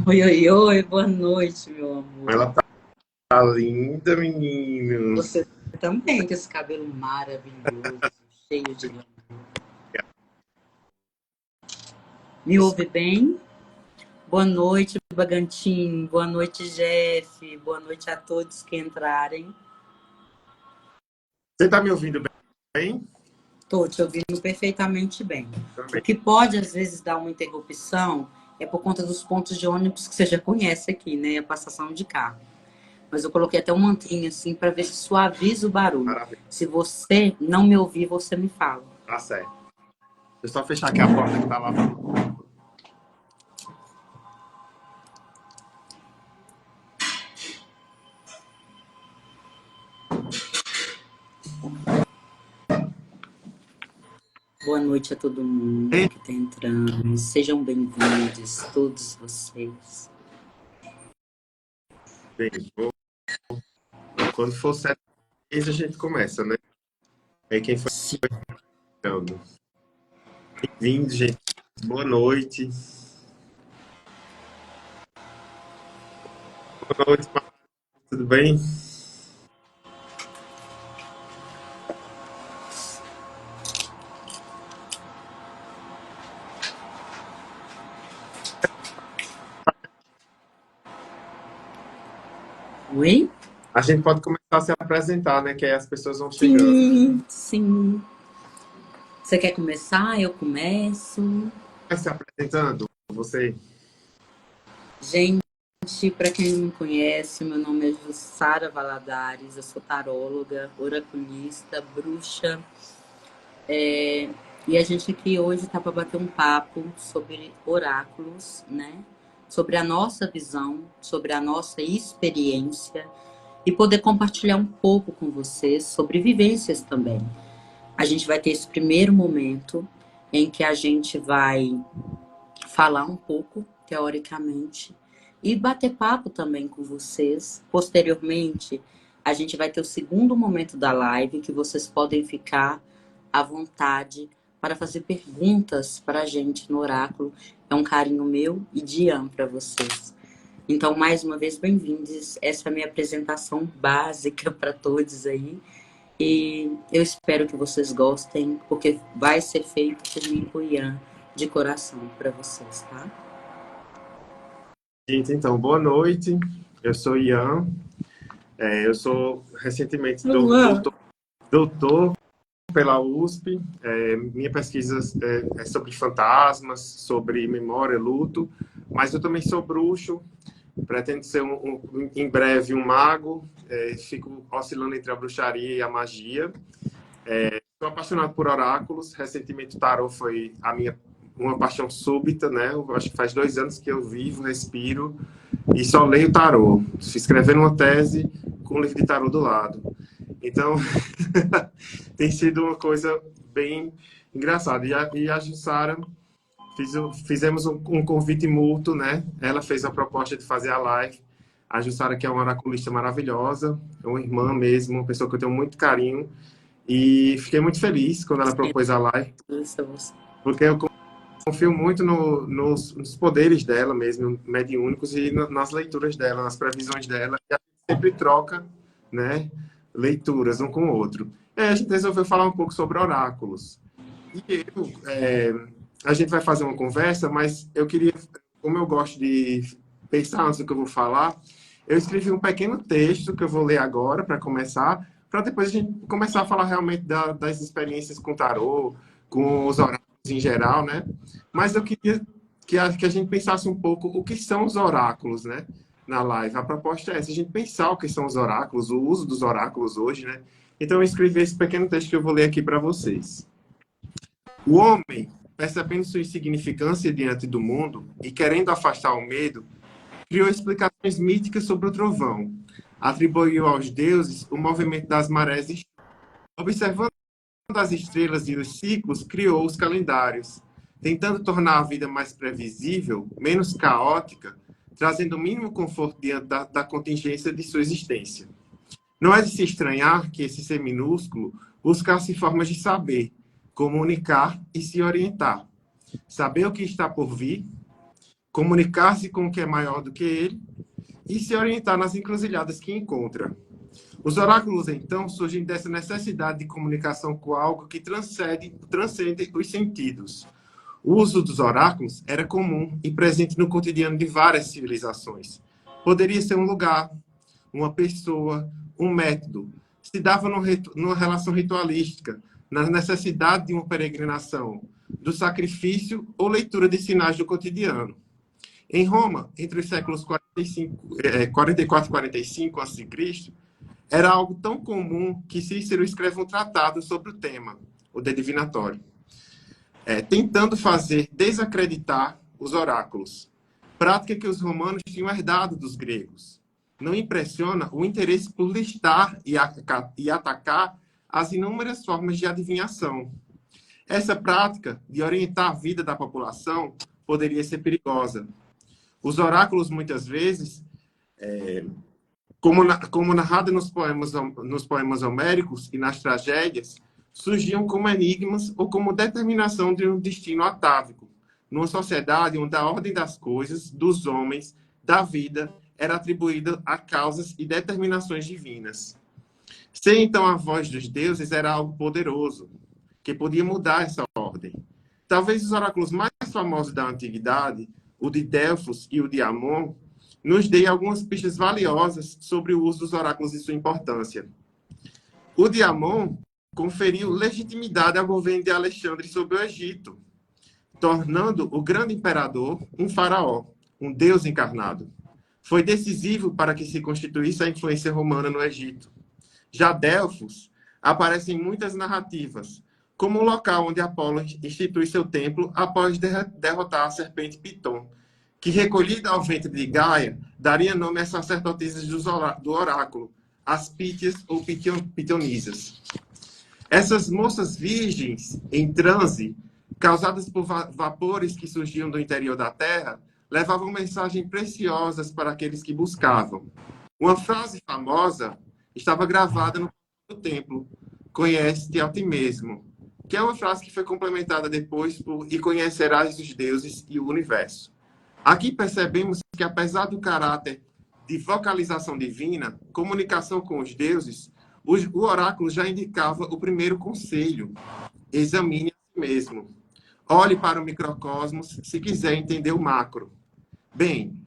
Oi, oi, oi, boa noite, meu amor. Ela tá linda, menino. Você também, com esse cabelo maravilhoso, cheio de glamour. Me ouve bem? Boa noite, Bagantim. Boa noite, Jeff. Boa noite a todos que entrarem. Você tá me ouvindo bem? Estou te ouvindo perfeitamente bem. O Também. que pode, às vezes, dar uma interrupção é por conta dos pontos de ônibus que você já conhece aqui, né? A passação de carro. Mas eu coloquei até um mantrinho assim para ver se suaviza o barulho. Maravilha. Se você não me ouvir, você me fala. Tá certo. Deixa eu só fechar aqui a porta que tá lá. Boa noite a todo mundo que está entrando. Sejam bem-vindos, todos vocês. Bem, quando for 7h, a gente começa, né? Aí quem foi Sim. chegando. Bem-vindo, gente. Boa noite. Boa noite, Marcos. Tudo bem? Oi? A gente pode começar a se apresentar, né? Que aí as pessoas vão chegando. Sim, sim. Você quer começar? Eu começo. Vai se apresentando, você. Gente, para quem não me conhece, meu nome é Jussara Valadares, eu sou taróloga, oraculista, bruxa. E a gente aqui hoje está para bater um papo sobre oráculos, né? Sobre a nossa visão, sobre a nossa experiência e poder compartilhar um pouco com vocês sobre vivências também. A gente vai ter esse primeiro momento em que a gente vai falar um pouco, teoricamente, e bater papo também com vocês. Posteriormente, a gente vai ter o segundo momento da live, que vocês podem ficar à vontade para fazer perguntas para a gente no oráculo. É um carinho meu e de Ian para vocês. Então, mais uma vez, bem-vindos. Essa é a minha apresentação básica para todos aí. E eu espero que vocês gostem, porque vai ser feito por mim e por Ian, de coração, para vocês, tá? Gente, então, boa noite. Eu sou Ian. Eu sou recentemente Olá. doutor pela USP. Minha pesquisa é sobre fantasmas, sobre memória, luto, mas eu também sou bruxo, pretendo ser em breve um mago, fico oscilando entre a bruxaria e a magia. Sou apaixonado por oráculos, recentemente o tarô foi uma paixão súbita, né? Eu acho que faz 2 anos que eu vivo, respiro e só leio tarô, escrevendo uma tese com um livro de tarô do lado. Então, tem sido uma coisa bem engraçada. E a Jussara, fizemos um convite mútuo, né? Ela fez a proposta de fazer a live. A Jussara, que é uma oraculista maravilhosa, é uma irmã mesmo, uma pessoa que eu tenho muito carinho. E fiquei muito feliz quando ela propôs a live, porque eu confio muito nos poderes dela mesmo, mediúnicos, e nas leituras dela, nas previsões dela. E a gente sempre troca, né, leituras um com o outro. E aí a gente resolveu falar um pouco sobre oráculos. E a gente vai fazer uma conversa, mas eu queria, como eu gosto de pensar antes do que eu vou falar, eu escrevi um pequeno texto que eu vou ler agora para começar, para depois a gente começar a falar realmente das experiências com tarô, com os oráculos em geral, né? Mas eu queria que a gente pensasse um pouco o que são os oráculos, né? Na live. A proposta é essa, a gente pensar o que são os oráculos, o uso dos oráculos hoje, né? Então eu escrevi esse pequeno texto que eu vou ler aqui para vocês. O homem, percebendo sua insignificância diante do mundo e querendo afastar o medo, criou explicações míticas sobre o trovão. Atribuiu aos deuses o movimento das marés e observando as estrelas e os ciclos, criou os calendários, tentando tornar a vida mais previsível, menos caótica, trazendo o mínimo conforto diante da contingência de sua existência. Não é de se estranhar que esse ser minúsculo buscasse formas de saber, comunicar e se orientar. Saber o que está por vir, comunicar-se com o que é maior do que ele e se orientar nas encruzilhadas que encontra. Os oráculos, então, surgem dessa necessidade de comunicação com algo que transcende os sentidos. O uso dos oráculos era comum e presente no cotidiano de várias civilizações. Poderia ser um lugar, uma pessoa, um método. Se dava numa relação ritualística, na necessidade de uma peregrinação, do sacrifício ou leitura de sinais do cotidiano. Em Roma, entre os séculos 44 e 45 a.C., era algo tão comum que Cícero escreve um tratado sobre o tema, o De Divinatório, tentando fazer desacreditar os oráculos, prática que os romanos tinham herdado dos gregos. Não impressiona o interesse por listar e atacar as inúmeras formas de adivinhação. Essa prática de orientar a vida da população poderia ser perigosa. Os oráculos, muitas vezes, como narrado nos poemas homéricos e nas tragédias, surgiam como enigmas ou como determinação de um destino atávico, numa sociedade onde a ordem das coisas, dos homens, da vida, era atribuída a causas e determinações divinas. Ser, então, a voz dos deuses era algo poderoso, que podia mudar essa ordem. Talvez os oráculos mais famosos da antiguidade, o de Delfos e o de Amon, nos deem algumas pistas valiosas sobre o uso dos oráculos e sua importância. O de Amon conferiu legitimidade ao governo de Alexandre sobre o Egito, tornando o grande imperador um faraó, um deus encarnado. Foi decisivo para que se constituísse a influência romana no Egito. Já Delfos aparece em muitas narrativas, como o local onde Apolo institui seu templo após derrotar a serpente Piton, que, recolhida ao ventre de Gaia, daria nome às sacerdotisas do oráculo, as Pítias ou Pitonisas. Essas moças virgens em transe, causadas por vapores que surgiam do interior da terra, levavam mensagens preciosas para aqueles que buscavam. Uma frase famosa estava gravada no templo: conhece-te a ti mesmo, que é uma frase que foi complementada depois por e conhecerás os deuses e o universo. Aqui percebemos que, apesar do caráter de vocalização divina, comunicação com os deuses, o oráculo já indicava o primeiro conselho: examine a si mesmo. Olhe para o microcosmos se quiser entender o macro. Bem,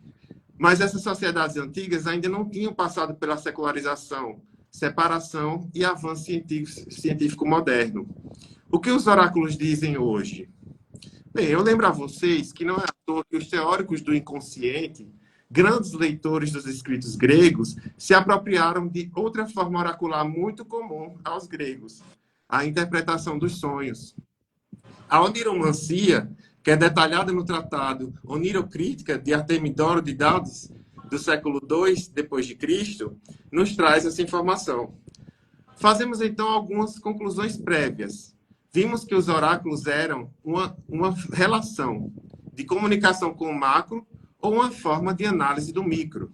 mas essas sociedades antigas ainda não tinham passado pela secularização, separação e avanço científico moderno. O que os oráculos dizem hoje? Bem, eu lembro a vocês que não é à toa que os teóricos do inconsciente, grandes leitores dos escritos gregos, se apropriaram de outra forma oracular muito comum aos gregos: a interpretação dos sonhos. A oniromancia, que é detalhada no tratado Onirocrítica de Artemidoro de Daudes, do século II d.C., nos traz essa informação. Fazemos, então, algumas conclusões prévias. Vimos que os oráculos eram uma relação de comunicação com o macro ou uma forma de análise do micro.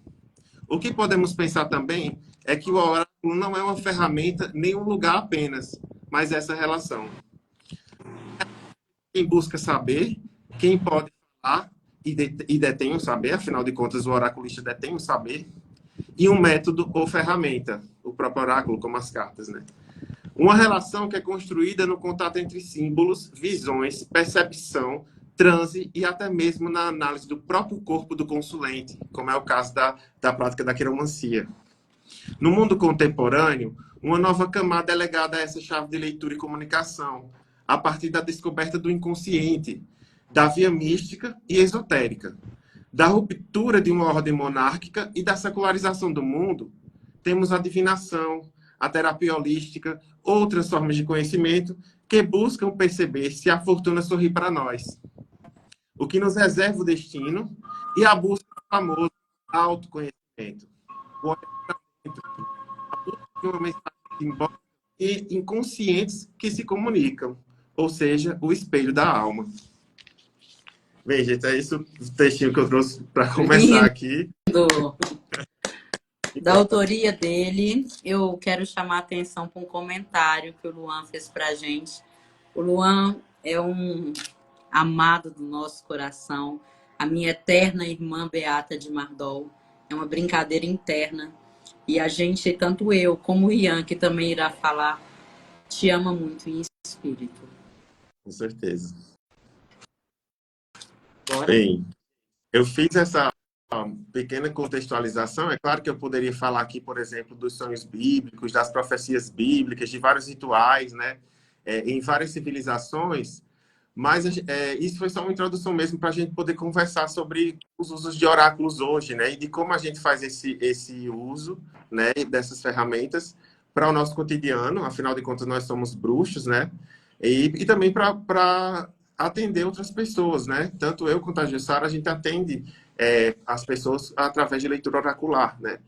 O que podemos pensar também é que o oráculo não é uma ferramenta nem um lugar apenas, mas essa relação. Quem busca saber, quem pode falar e detém o saber, afinal de contas o oraculista detém o saber, e um método ou ferramenta, o próprio oráculo, como as cartas, né? Uma relação que é construída no contato entre símbolos, visões, percepção, transe e até mesmo na análise do próprio corpo do consulente, como é o caso da prática da quiromancia. No mundo contemporâneo, uma nova camada é legada a essa chave de leitura e comunicação, a partir da descoberta do inconsciente, da via mística e esotérica. Da ruptura de uma ordem monárquica e da secularização do mundo, temos a divinação, a terapia holística, outras formas de conhecimento que buscam perceber se a fortuna sorri para nós, o que nos reserva o destino e a busca do famoso autoconhecimento, o olhamento, a busca de uma mensagem simbólica e inconscientes que se comunicam, ou seja, o espelho da alma. Bem, gente, é isso o textinho que eu trouxe para começar aqui. Da autoria dele, eu quero chamar a atenção para um comentário que o Luan fez para a gente. O Luan é um amado do nosso coração, a minha eterna irmã Beata de Mardol. É uma brincadeira interna. E a gente, tanto eu como o Ian, que também irá falar, te ama muito em espírito. Com certeza. Bora? Bem, eu fiz essa pequena contextualização. É claro que eu poderia falar aqui, por exemplo, dos sonhos bíblicos, das profecias bíblicas, de vários rituais, né? Em várias civilizações, mas isso foi só uma introdução mesmo para a gente poder conversar sobre os usos de oráculos hoje, né? E de como a gente faz esse uso, né, dessas ferramentas para o nosso cotidiano. Afinal de contas, nós somos bruxos, né? E também para atender outras pessoas, né? Tanto eu quanto a Jussara, a gente atende as pessoas através de leitura oracular, né?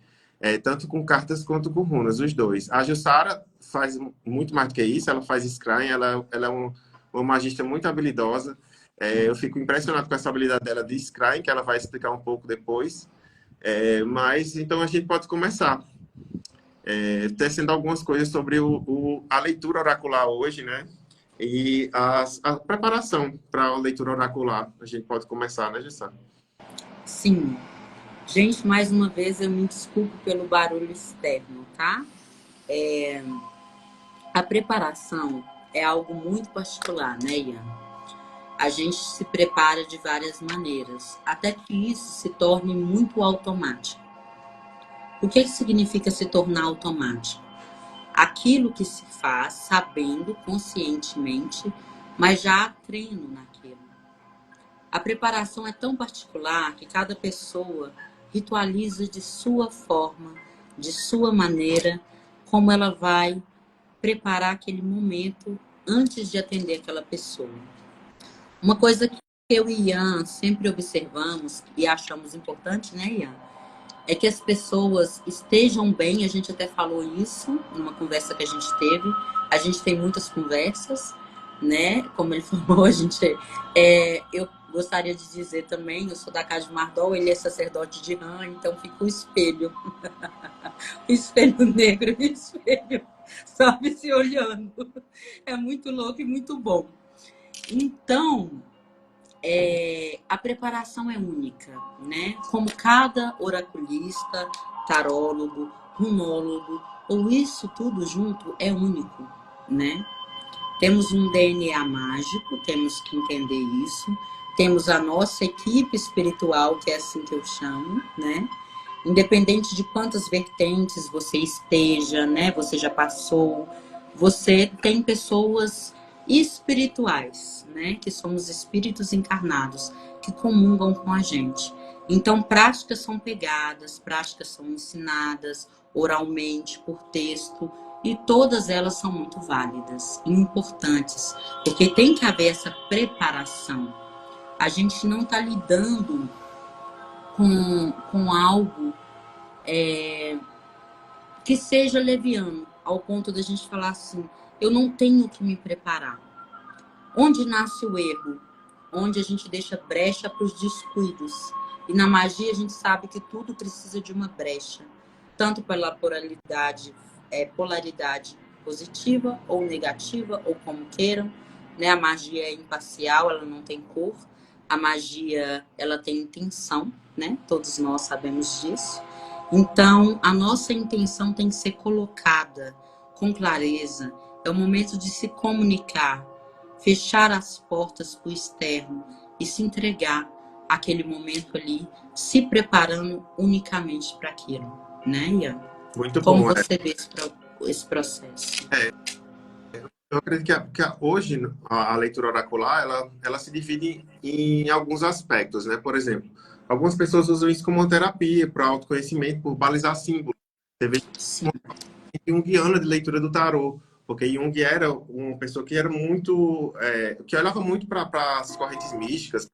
Tanto com cartas quanto com runas, os dois. A Jussara faz muito mais do que isso, ela faz scrying, ela é uma magista muito habilidosa. Eu fico impressionado com essa habilidade dela de scrying, que ela vai explicar um pouco depois. Mas, então, a gente pode começar. Tecendo algumas coisas sobre a leitura oracular hoje, né? E a preparação para a leitura oracular. A gente pode começar, né, Jussara? Sim. Gente, mais uma vez eu me desculpo pelo barulho externo, tá? A preparação é algo muito particular, né, Ian? A gente se prepara de várias maneiras, até que isso se torne muito automático. O que significa se tornar automático? Aquilo que se faz sabendo, conscientemente, mas já há treino naquilo. A preparação é tão particular que cada pessoa ritualiza de sua forma, de sua maneira, como ela vai preparar aquele momento antes de atender aquela pessoa. Uma coisa que eu e Ian sempre observamos e achamos importante, né, Ian? É que as pessoas estejam bem. A gente até falou isso numa conversa que a gente teve. A gente tem muitas conversas, né? Como ele falou, eu gostaria de dizer também, eu sou da casa de Mardol, ele é sacerdote de Rã, então fica o espelho. O espelho negro e o espelho, sabe, se olhando. É muito louco e muito bom. Então, a preparação é única, né? Como cada oraculista, tarólogo, runólogo, ou isso tudo junto é único, né? Temos um DNA mágico, temos que entender isso. Temos a nossa equipe espiritual, que é assim que eu chamo, né? Independente de quantas vertentes você esteja, né? Você já passou, você tem pessoas espirituais, né? Que somos espíritos encarnados, que comungam com a gente. Então, práticas são pegadas, práticas são ensinadas oralmente, por texto, e todas elas são muito válidas e importantes, porque tem que haver essa preparação. A gente não está lidando com algo que seja leviano, ao ponto da gente falar assim, eu não tenho que me preparar. Onde nasce o erro? Onde a gente deixa brecha para os descuidos. E na magia a gente sabe que tudo precisa de uma brecha, tanto pela polaridade positiva ou negativa, ou como queiram, né? A magia é imparcial, ela não tem cor. A magia, ela tem intenção, né? Todos nós sabemos disso. Então, a nossa intenção tem que ser colocada com clareza. É o momento de se comunicar, fechar as portas para o externo e se entregar àquele momento ali, se preparando unicamente para aquilo, né, Ian? Muito Como bom. você vê esse processo? Eu acredito que hoje a leitura oracular ela se divide em alguns aspectos, né? Por exemplo, algumas pessoas usam isso como uma terapia para autoconhecimento, por balizar símbolos. Você vê Sim. junguiana de leitura do tarô, porque Jung era uma pessoa que era muito, que olhava muito para as correntes místicas,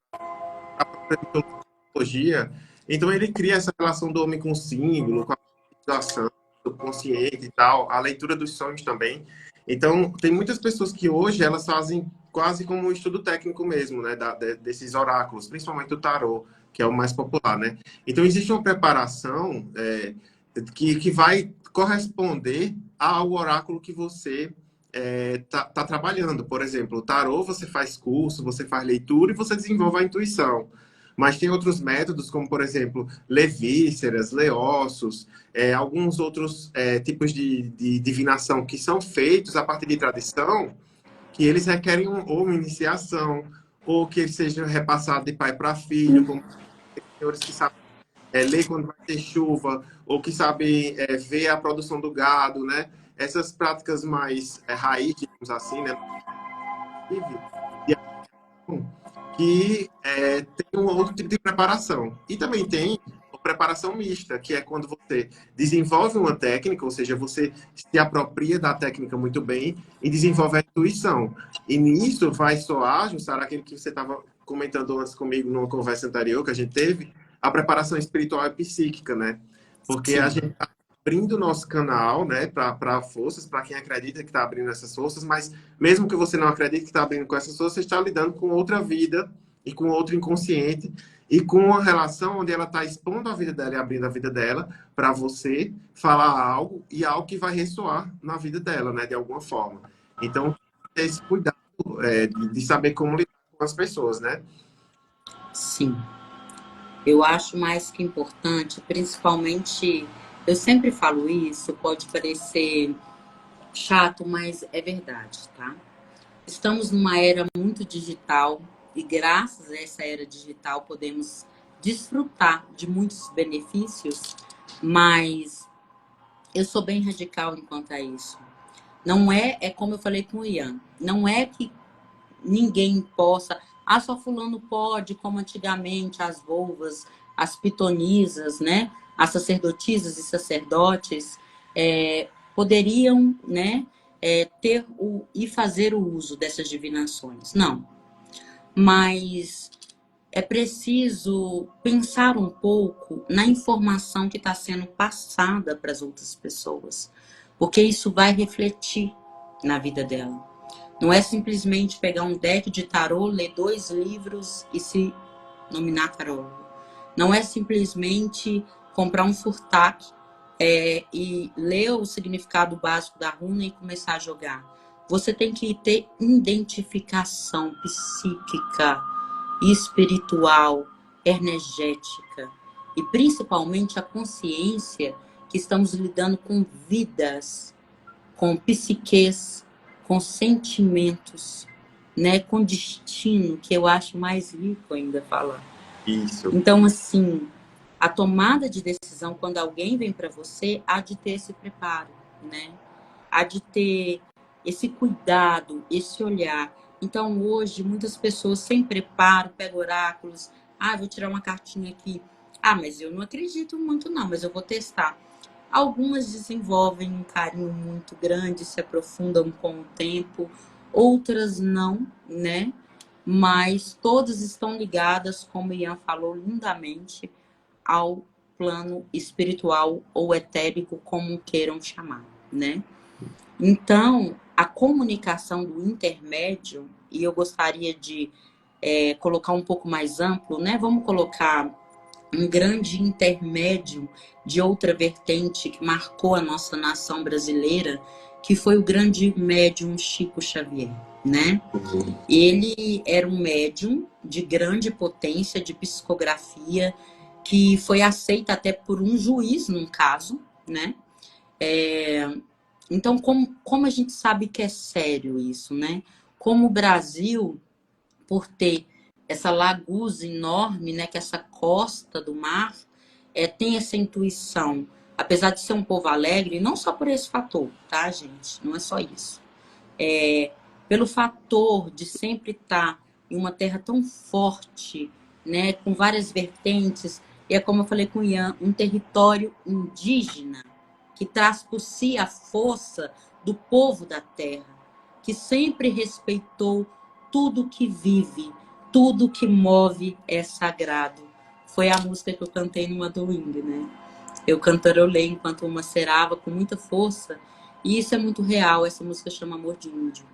a própria mitologia. Então ele cria essa relação do homem com o símbolo, com a situação do consciente e tal, a leitura dos sonhos também. Então tem muitas pessoas que hoje elas fazem quase como um estudo técnico mesmo, né, desses oráculos, principalmente o tarô, que é o mais popular, né? Então existe uma preparação que vai corresponder ao oráculo que você tá trabalhando. Por exemplo, o tarô você faz curso, você faz leitura e você desenvolve a intuição. Mas tem outros métodos, como, por exemplo, ler vísceras, ler ossos, alguns outros tipos de divinação que são feitos a partir de tradição, que eles requerem ou uma iniciação, ou que eles sejam repassados de pai para filho, como senhores que sabem ler quando vai ter chuva, ou que sabem ver a produção do gado, né? Essas práticas mais raiz, digamos assim, né? Que tem um outro tipo de preparação. E também tem a preparação mista, que é quando você desenvolve uma técnica, ou seja, você se apropria da técnica muito bem e desenvolve a intuição. E nisso vai soar, Jussara, aquilo que você estava comentando antes comigo numa conversa anterior que a gente teve, a preparação espiritual e psíquica, né? Porque a Sim, gente está abrindo o nosso canal, né, para forças, para quem acredita que está abrindo essas forças, mas mesmo que você não acredite que está abrindo com essas forças, você está lidando com outra vida e com outro inconsciente e com uma relação onde ela está expondo a vida dela e abrindo a vida dela para você falar algo e algo que vai ressoar na vida dela, né, de alguma forma. Então, ter esse cuidado de saber como lidar com as pessoas, né? sim. Eu acho mais que importante, principalmente, eu sempre falo isso, pode parecer chato, mas é verdade, tá? Estamos numa era muito digital e graças a essa era digital podemos desfrutar de muitos benefícios, mas eu sou bem radical enquanto a isso. Não é como eu falei com o Ian, não é que ninguém possa, só fulano pode, como antigamente as volvas, as pitonisas, né, as sacerdotisas e sacerdotes poderiam, né, ter e fazer o uso dessas divinações. Não, mas é preciso pensar um pouco na informação que está sendo passada para as outras pessoas, porque isso vai refletir na vida dela. Não é simplesmente pegar um deck de tarô, ler 2 livros e se nominar tarólogo. Não é simplesmente comprar um furtak e ler o significado básico da runa e começar a jogar. Você tem que ter identificação psíquica, espiritual, energética e principalmente a consciência que estamos lidando com vidas, com psiques, com sentimentos, né, com destino, que eu acho mais rico ainda falar. Isso. Então, assim, a tomada de decisão, quando alguém vem para você, há de ter esse preparo, né? Há de ter esse cuidado, esse olhar. Então, hoje, muitas pessoas sem preparo, pegam oráculos. Vou tirar uma cartinha aqui. Mas eu não acredito muito não, mas eu vou testar. Algumas desenvolvem um carinho muito grande, se aprofundam com o tempo. Outras não, né? Mas todas estão ligadas, como Ian falou lindamente, ao plano espiritual ou etérico, como queiram chamar, né? Então, a comunicação do intermédio, e eu gostaria de colocar um pouco mais amplo, né? Vamos colocar um grande intermédio de outra vertente que marcou a nossa nação brasileira, que foi o grande médium Chico Xavier, né? Ele era um médium de grande potência de psicografia, que foi aceita até por um juiz num caso, né? Então, como a gente sabe que é sério isso, né? Como o Brasil, por ter essa laguna enorme, né? Que essa costa do mar tem essa intuição, apesar de ser um povo alegre, não só por esse fator, tá, gente? Não é só isso. Pelo fator de sempre estar em uma terra tão forte, né, com várias vertentes, e é como eu falei com o Ian, um território indígena que traz por si a força do povo da terra, que sempre respeitou tudo que vive, tudo que move é sagrado. Foi a música que eu cantei numa doing, né? Eu cantarolei enquanto uma cerava com muita força, e isso é muito real. Essa música chama Amor de Índio.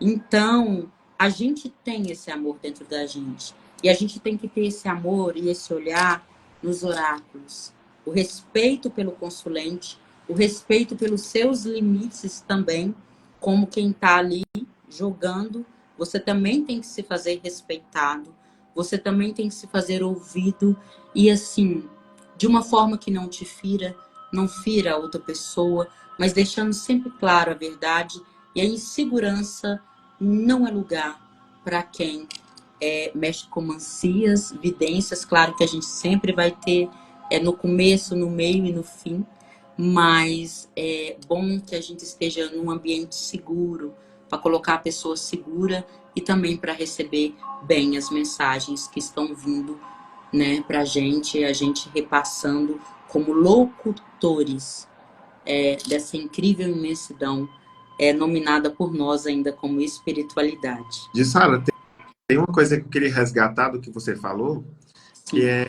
Então, a gente tem esse amor dentro da gente. E a gente tem que ter esse amor e esse olhar nos oráculos. O respeito pelo consulente, o respeito pelos seus limites também, como quem está ali jogando, você também tem que se fazer respeitado, você também tem que se fazer ouvido e assim, de uma forma que não te fira, não fira a outra pessoa, mas deixando sempre claro a verdade. E a insegurança não é lugar para quem mexe com mancias, vidências. Claro que a gente sempre vai ter no começo, no meio e no fim, mas é bom que a gente esteja num ambiente seguro, para colocar a pessoa segura e também para receber bem as mensagens que estão vindo, né, para a gente repassando como locutores dessa incrível imensidão, nominada por nós ainda como espiritualidade. De Sara, tem uma coisa que eu queria resgatar do que você falou, que Sim. é,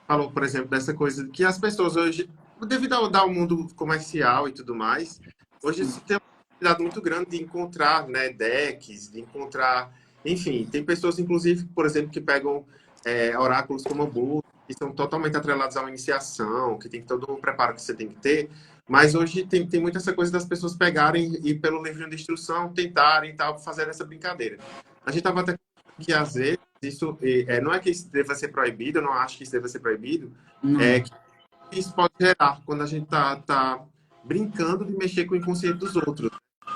falou, por exemplo, dessa coisa que as pessoas hoje, devido ao mundo comercial e tudo mais, hoje Sim. se tem uma possibilidade muito grande de encontrar, né, decks, de encontrar, enfim, tem pessoas, inclusive, por exemplo, que pegam oráculos como Buda, que são totalmente atrelados a uma iniciação, que tem todo um preparo que você tem que ter, mas hoje tem muito essa coisa das pessoas pegarem e pelo livrinho de instrução tentarem tal, fazer essa brincadeira. A gente estava até que às vezes isso não é que isso deva ser proibido, eu não acho que isso deva ser proibido, Não. é que isso pode gerar quando a gente tá brincando de mexer com o inconsciente dos outros.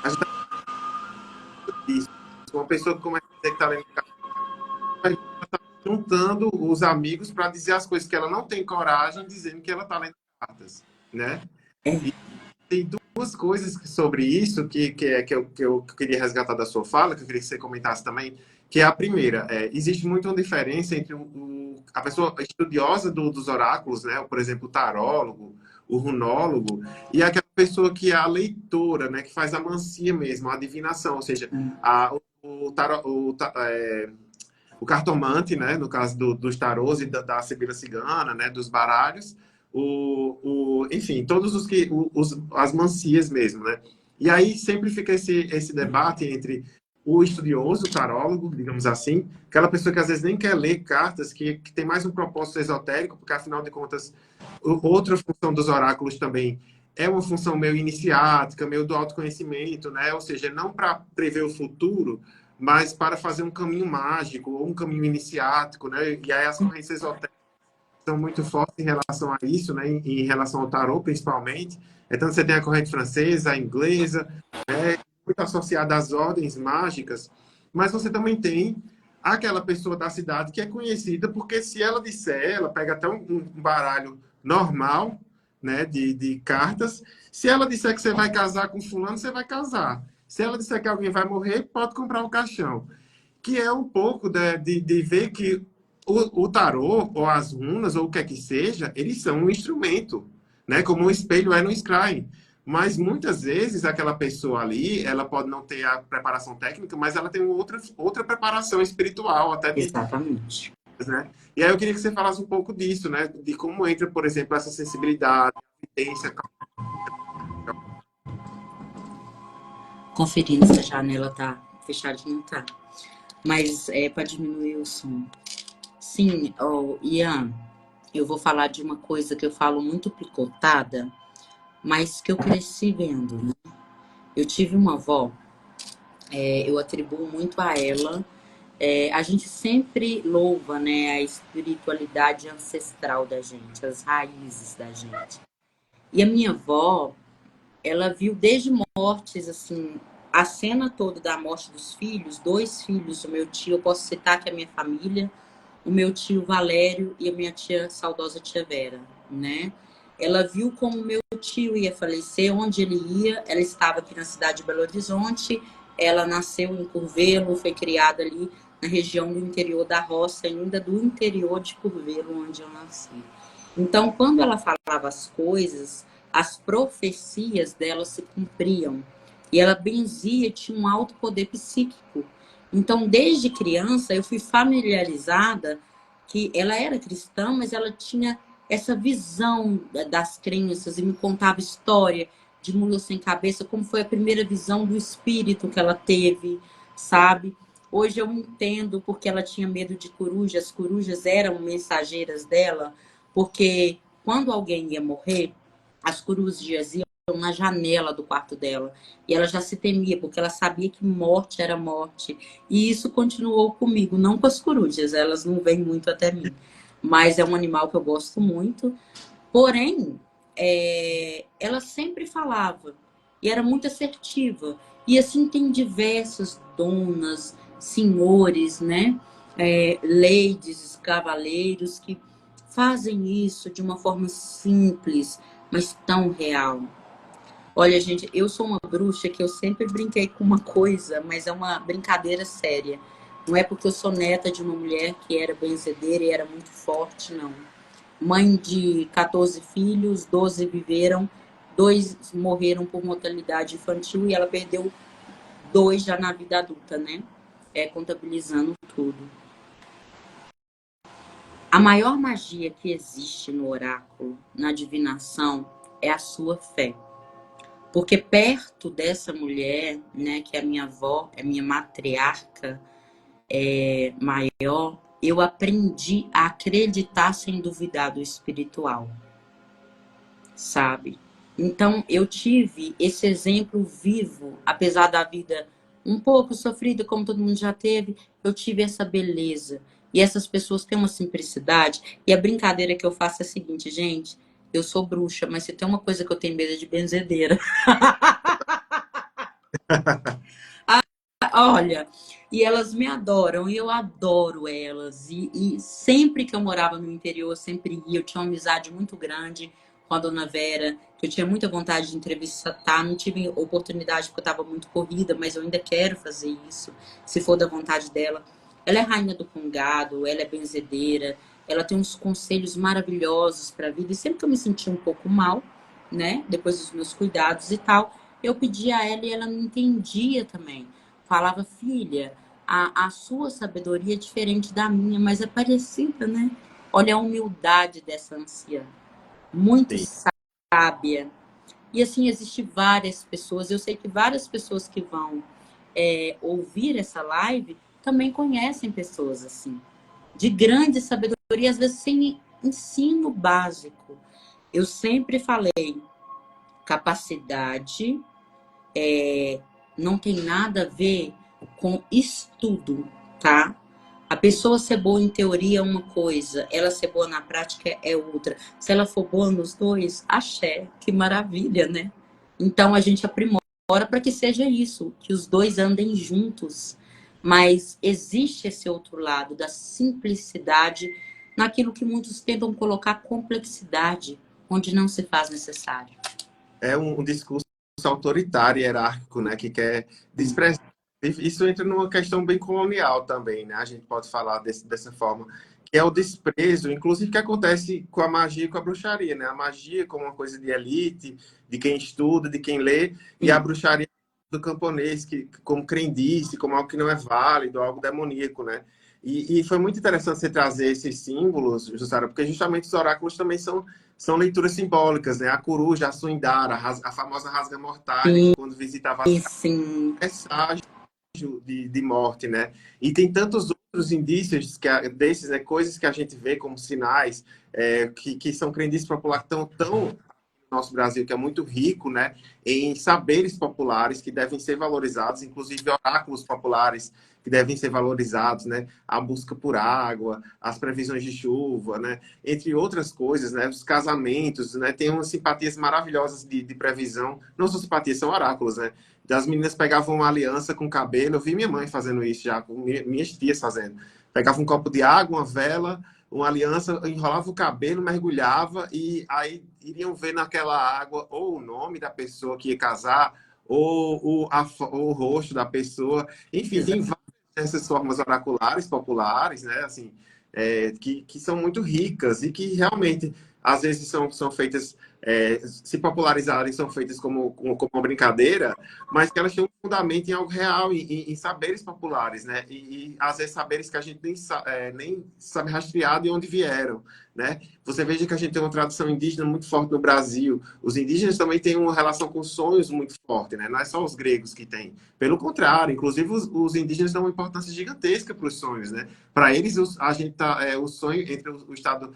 A gente tá isso. Uma pessoa que começa a dizer que tá lendo cartas, juntando os amigos para dizer as coisas que ela não tem coragem, dizendo que ela tá lendo cartas, né? É. E tem duas coisas sobre isso que eu queria resgatar da sua fala, que eu queria que você comentasse também, que é a primeira. Existe muito uma diferença entre a pessoa estudiosa dos oráculos, né? Por exemplo, o tarólogo, o runólogo, e aquela pessoa que é a leitora, né? Que faz a mancia mesmo, a adivinação, ou seja, o, tarô, o cartomante, né, no caso dos tarôs e da Sibila Cigana, né, dos baralhos, enfim, todos as mancias mesmo, né? E aí sempre fica esse debate entre o estudioso, o tarólogo, digamos assim, aquela pessoa que às vezes nem quer ler cartas, que tem mais um propósito esotérico, porque afinal de contas, outra função dos oráculos também é uma função meio iniciática, meio do autoconhecimento, né? Ou seja, não para prever o futuro, mas para fazer um caminho mágico ou um caminho iniciático, né? E aí as correntes esotéricas são muito fortes em relação a isso, né? Em relação ao tarô, principalmente. Então você tem a corrente francesa, a inglesa, muito associada às ordens mágicas, mas você também tem aquela pessoa da cidade que é conhecida porque se ela disser, ela pega até um baralho normal, né, de cartas, se ela disser que você vai casar com fulano, você vai casar. Se ela disser que alguém vai morrer, pode comprar o caixão. Que é um pouco de ver que o tarô, ou as runas, ou o que é que seja, eles são um instrumento, né? Como um espelho é no scrying. Mas muitas vezes aquela pessoa ali, ela pode não ter a preparação técnica, mas ela tem outra preparação espiritual, até Exatamente. né? E aí eu queria que você falasse um pouco disso, né? De como entra, por exemplo, essa sensibilidade, a evidência. Conferindo se a janela tá fechadinha, tá. Mas é para diminuir o som. Sim, Ian, eu vou falar de uma coisa que eu falo muito picotada, mas que eu cresci vendo, né? Eu tive uma avó, eu atribuo muito a ela. A gente sempre louva, né, a espiritualidade ancestral da gente, as raízes da gente. E a minha avó, ela viu desde mortes, assim, a cena toda da morte dos filhos, dois filhos do meu tio, eu posso citar que é a minha família, o meu tio Valério e a minha tia, saudosa tia Vera, né? Ela viu como meu tio ia falecer, onde ele ia. Ela estava aqui na cidade de Belo Horizonte, ela nasceu em Curvelo, foi criada ali na região do interior da roça, ainda do interior de Curvelo, onde eu nasci. Então, quando ela falava as coisas, as profecias dela se cumpriam. E ela benzia, tinha um alto poder psíquico. Então, desde criança, eu fui familiarizada que ela era cristã, mas ela tinha essa visão das crenças e me contava história de mula sem cabeça, como foi a primeira visão do espírito que ela teve, sabe? Hoje eu entendo porque ela tinha medo de corujas. As corujas eram mensageiras dela, porque quando alguém ia morrer, as corujas iam na janela do quarto dela. E ela já se temia, porque ela sabia que morte era morte. E isso continuou comigo, não com as corujas, elas não vêm muito até mim. Mas é um animal que eu gosto muito. Porém, ela sempre falava e era muito assertiva. E assim tem diversas donas, senhores, né? Ladies, cavaleiros que fazem isso de uma forma simples, mas tão real. Olha, gente, eu sou uma bruxa que eu sempre brinquei com uma coisa, mas é uma brincadeira séria. Não é porque eu sou neta de uma mulher que era benzedeira e era muito forte, não. Mãe de 14 filhos, 12 viveram, 2 morreram por mortalidade infantil e ela perdeu 2 já na vida adulta, né? Contabilizando tudo. A maior magia que existe no oráculo, na divinação, é a sua fé. Porque perto dessa mulher, né, que é a minha avó, é minha matriarca maior, eu aprendi a acreditar sem duvidar do espiritual, sabe? Então eu tive esse exemplo vivo, apesar da vida um pouco sofrida, como todo mundo já teve, eu tive essa beleza. E essas pessoas têm uma simplicidade. E a brincadeira que eu faço é a seguinte, gente, eu sou bruxa, mas se tem uma coisa que eu tenho medo é de benzedeira. Olha, e elas me adoram, e eu adoro elas. E sempre que eu morava no interior, eu sempre ia. Eu tinha uma amizade muito grande com a dona Vera, que eu tinha muita vontade de entrevistar. Não tive oportunidade porque eu estava muito corrida, mas eu ainda quero fazer isso, se for da vontade dela. Ela é rainha do congado, ela é benzedeira, ela tem uns conselhos maravilhosos para a vida. E sempre que eu me sentia um pouco mal, né, depois dos meus cuidados e tal, eu pedia a ela e ela não entendia também. Falava, filha, a sua sabedoria é diferente da minha, mas é parecida, né? Olha a humildade dessa anciã, muito Sim. sábia. E assim, existem várias pessoas, eu sei que várias pessoas que vão ouvir essa live também conhecem pessoas assim, de grande sabedoria, às vezes sem ensino básico. Eu sempre falei, capacidade não tem nada a ver com estudo, tá? A pessoa ser boa em teoria é uma coisa, ela ser boa na prática é outra. Se ela for boa nos dois, axé, que maravilha, né? Então a gente aprimora para que seja isso, que os dois andem juntos. Mas existe esse outro lado da simplicidade naquilo que muitos tentam colocar complexidade, onde não se faz necessário. É um discurso autoritário e hierárquico, né, que quer desprezar. Isso entra numa questão bem colonial também, né? A gente pode falar dessa forma, que é o desprezo, inclusive que acontece com a magia e com a bruxaria, né? A magia como uma coisa de elite, de quem estuda, de quem lê, e a Sim. bruxaria do camponês, que como crendice, como algo que não é válido, algo demoníaco, né? E foi muito interessante você trazer esses símbolos, Jussara, porque justamente os oráculos também são leituras simbólicas, né? A coruja, a Suindara, a famosa rasga-mortalha, que quando visitava as casas, Sim. presságio de morte, né? E tem tantos outros indícios desses, né? Coisas que a gente vê como sinais, que são crendices populares que estão tão nosso Brasil, que é muito rico, né, em saberes populares que devem ser valorizados, inclusive oráculos populares que devem ser valorizados, né, a busca por água, as previsões de chuva, né, entre outras coisas, né, os casamentos, né, tem umas simpatias maravilhosas de previsão, não são simpatias, são oráculos, né, as meninas pegavam uma aliança com cabelo, eu vi minha mãe fazendo isso já, com minhas tias fazendo, pegava um copo de água, uma vela, uma aliança, enrolava o cabelo, mergulhava e aí iriam ver naquela água ou o nome da pessoa que ia casar ou o rosto da pessoa. Enfim, tem várias dessas formas oraculares populares, né? Assim, que são muito ricas e que realmente às vezes são feitas, se popularizarem, são feitas como uma brincadeira, mas que elas têm um fundamento em algo real, em saberes populares, né? E às vezes saberes que a gente nem sabe rastrear de onde vieram, né? Você veja que a gente tem uma tradição indígena muito forte no Brasil. Os indígenas também têm uma relação com sonhos muito forte, né? Não é só os gregos que têm. Pelo contrário, inclusive os indígenas dão uma importância gigantesca para os sonhos, né? Para eles, a gente o sonho entre o estado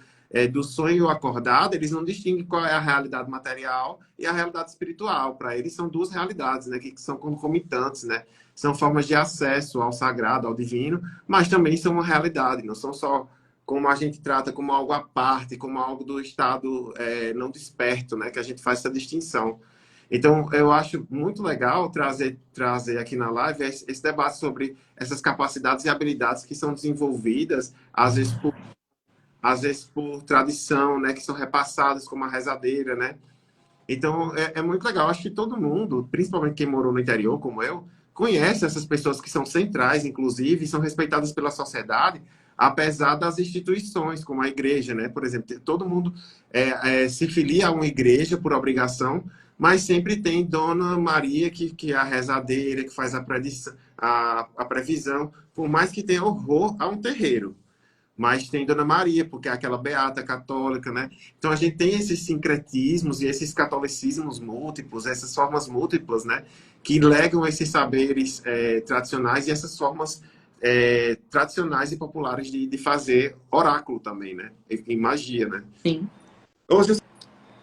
do sonho acordado, eles não distinguem qual é a realidade material e a realidade espiritual. Para eles são duas realidades, né, que são concomitantes, né? São formas de acesso ao sagrado, ao divino, mas também são uma realidade, não são só como a gente trata como algo à parte, como algo do estado não desperto, né? Que a gente faz essa distinção. Então, eu acho muito legal trazer aqui na live esse debate sobre essas capacidades e habilidades que são desenvolvidas, às vezes por tradição, né? Que são repassadas como a rezadeira, né? Então, é muito legal. Acho que todo mundo, principalmente quem morou no interior, como eu, conhece essas pessoas que são centrais, inclusive, e são respeitadas pela sociedade, apesar das instituições, como a igreja, né? Por exemplo, todo mundo se filia a uma igreja por obrigação, mas sempre tem Dona Maria, que é a rezadeira, que faz a previsão, por mais que tenha horror a um terreiro. Mas tem Dona Maria, porque é aquela beata católica, né? Então a gente tem esses sincretismos e esses catolicismos múltiplos, essas formas múltiplas, né? Que legam esses saberes tradicionais e essas formas tradicionais e populares de fazer oráculo também, né? E magia, né? Sim. Hoje,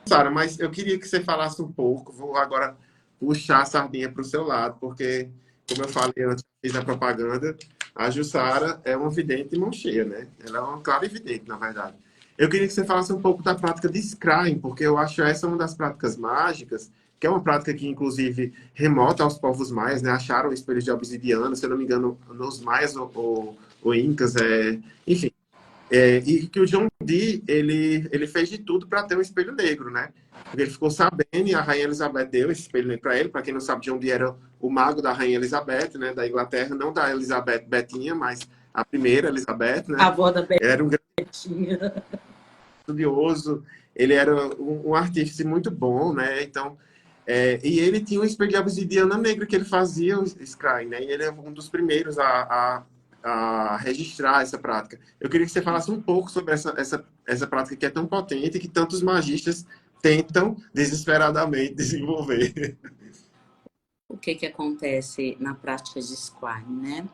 Sara, mas eu queria que você falasse um pouco, vou agora puxar a sardinha para o seu lado, porque, como eu falei antes, fiz a propaganda, a Jussara é uma vidente de mão cheia, né? Ela é uma clarividente, na verdade. Eu queria que você falasse um pouco da prática de scrying, porque eu acho essa uma das práticas mágicas, que é uma prática que, inclusive, remota aos povos maias, né? Acharam espelhos de obsidiana, se eu não me engano, nos maias ou incas, enfim. E que o John Dee, ele fez de tudo para ter um espelho negro, né? Porque ele ficou sabendo e a Rainha Elizabeth deu esse espelho negro para ele. Para quem não sabe, John Dee era o mago da Rainha Elizabeth, né? Da Inglaterra, não da Elizabeth Betinha, mas a primeira Elizabeth, A né? avó da Era um grande Betinha. estudioso, ele era um artista muito bom, né? Então, e ele tinha um espelho de obsidiana negra que ele fazia o scrying, né? E ele é um dos primeiros a registrar essa prática. Eu queria que você falasse um pouco sobre essa prática que é tão potente e que tantos magistas tentam desesperadamente desenvolver. O que que acontece na prática de scrying, né?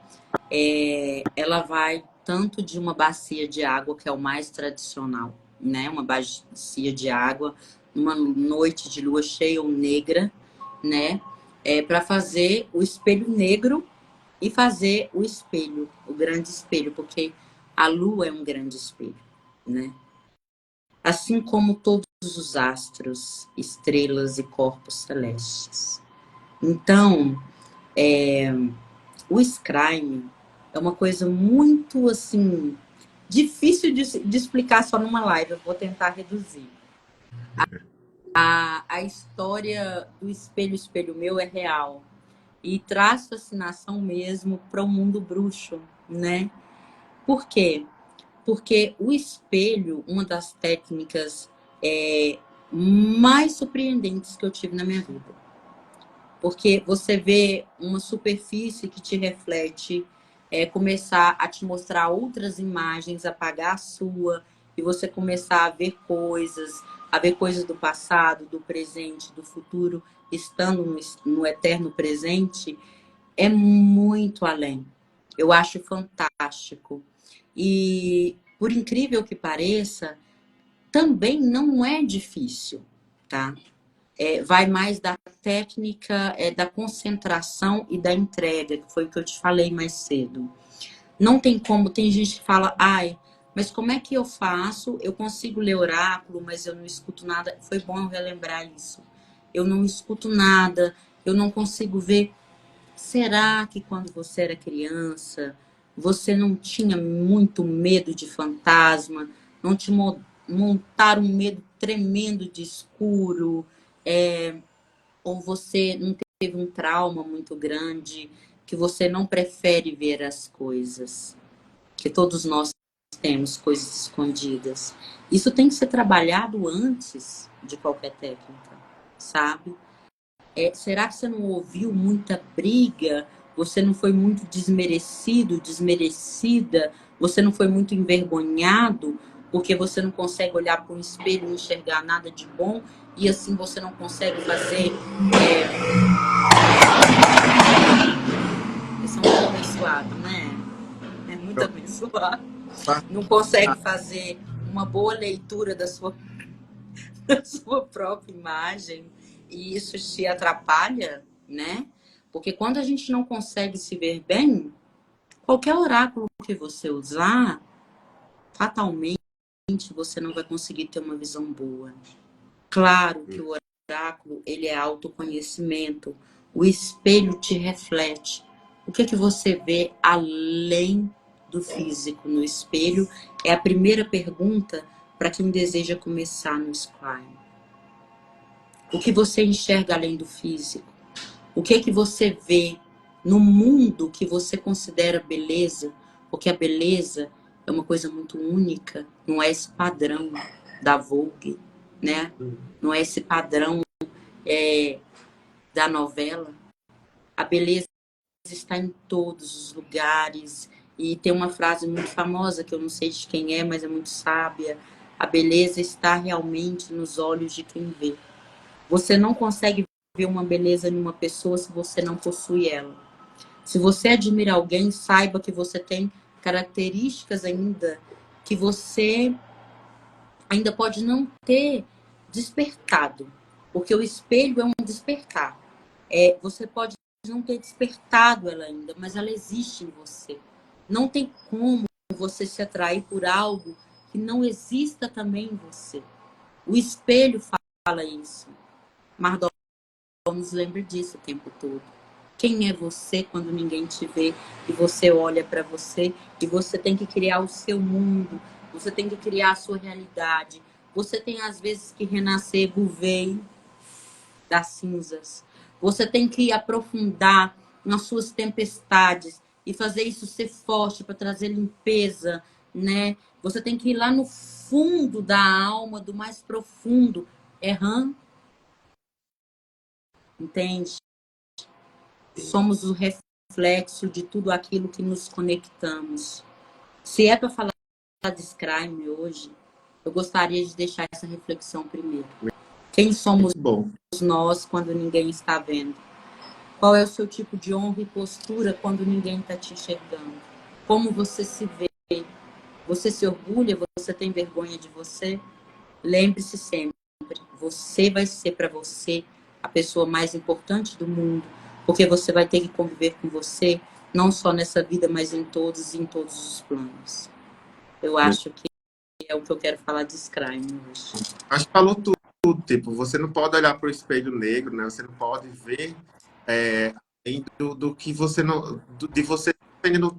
Ela vai tanto de uma bacia de água, que é o mais tradicional, né? Uma bacia de água, numa noite de lua cheia ou negra, né? Para fazer o espelho negro e fazer o espelho, o grande espelho, porque a lua é um grande espelho, né? Assim como todos os astros, estrelas e corpos celestes. Então, o scrying é uma coisa muito, assim, difícil de explicar só numa live. Eu vou tentar reduzir. A história do espelho, espelho meu é real. E traz fascinação mesmo para o mundo bruxo, né? Por quê? Porque o espelho, uma das técnicas mais surpreendentes que eu tive na minha vida. Porque você vê uma superfície que te reflete, começar a te mostrar outras imagens, apagar a sua, e você começar a ver coisas do passado, do presente, do futuro, estando no eterno presente, é muito além. Eu acho fantástico. E, por incrível que pareça, também não é difícil, tá? Vai mais da técnica, da concentração e da entrega, que foi o que eu te falei mais cedo. Não tem como, tem gente que fala, ai, mas como é que eu faço? Eu consigo ler oráculo, mas eu não escuto nada. Foi bom eu relembrar isso. Eu não escuto nada, eu não consigo ver. Será que quando você era criança, você não tinha muito medo de fantasma? Não te montaram um medo tremendo de escuro? Ou você não teve um trauma muito grande que você não prefere ver as coisas? Que todos nós temos coisas escondidas. Isso tem que ser trabalhado antes de qualquer técnica, sabe? Será que você não ouviu muita briga? Você não foi muito desmerecido, desmerecida? Você não foi muito envergonhado? Porque você não consegue olhar para um espelho e não enxergar nada de bom? E assim você não consegue fazer. Isso é muito abençoado, né? É muito abençoado. Não consegue fazer uma boa leitura da sua própria imagem e isso te atrapalha, né? Porque quando a gente não consegue se ver bem, qualquer oráculo que você usar, fatalmente você não vai conseguir ter uma visão boa. Claro que o oráculo, ele é autoconhecimento. O espelho te reflete. O que você vê além do físico no espelho é a primeira pergunta para quem deseja começar no Scry. O que você enxerga além do físico? O que você vê no mundo que você considera beleza? Porque a beleza é uma coisa muito única, não é esse padrão da Vogue, né? Não é esse padrão da novela. A beleza está em todos os lugares. E tem uma frase muito famosa, que eu não sei de quem é, mas é muito sábia. A beleza está realmente nos olhos de quem vê. Você não consegue ver uma beleza em uma pessoa se você não possui ela. Se você admira alguém, saiba que você tem características ainda que você ainda pode não ter despertado. Porque o espelho é um despertar. Você pode não ter despertado ela ainda, mas ela existe em você. Não tem como você se atrair por algo que não exista também em você. O espelho fala isso. Mardon nos lembra disso o tempo todo. Quem é você quando ninguém te vê e você olha para você e você tem que criar o seu mundo, você tem que criar a sua realidade. Você tem às vezes que renascer Gouveia das cinzas. Você tem que aprofundar nas suas tempestades e fazer isso ser forte para trazer limpeza, né? Você tem que ir lá no fundo da alma, do mais profundo, errando, entende? Somos o reflexo de tudo aquilo que nos conectamos. Se é para falar de Scryme hoje, eu gostaria de deixar essa reflexão primeiro. Quem somos nós quando ninguém está vendo? Qual é o seu tipo de honra e postura quando ninguém está te enxergando? Como você se vê? Você se orgulha? Você tem vergonha de você? Lembre-se sempre, você vai ser para você a pessoa mais importante do mundo, porque você vai ter que conviver com você, não só nessa vida, mas em todos os planos. Eu acho que é o que eu quero falar de Scryme hoje. Acho que falou tudo. Tipo, você não pode olhar para o espelho negro, né? Você não pode ver do que você não... de você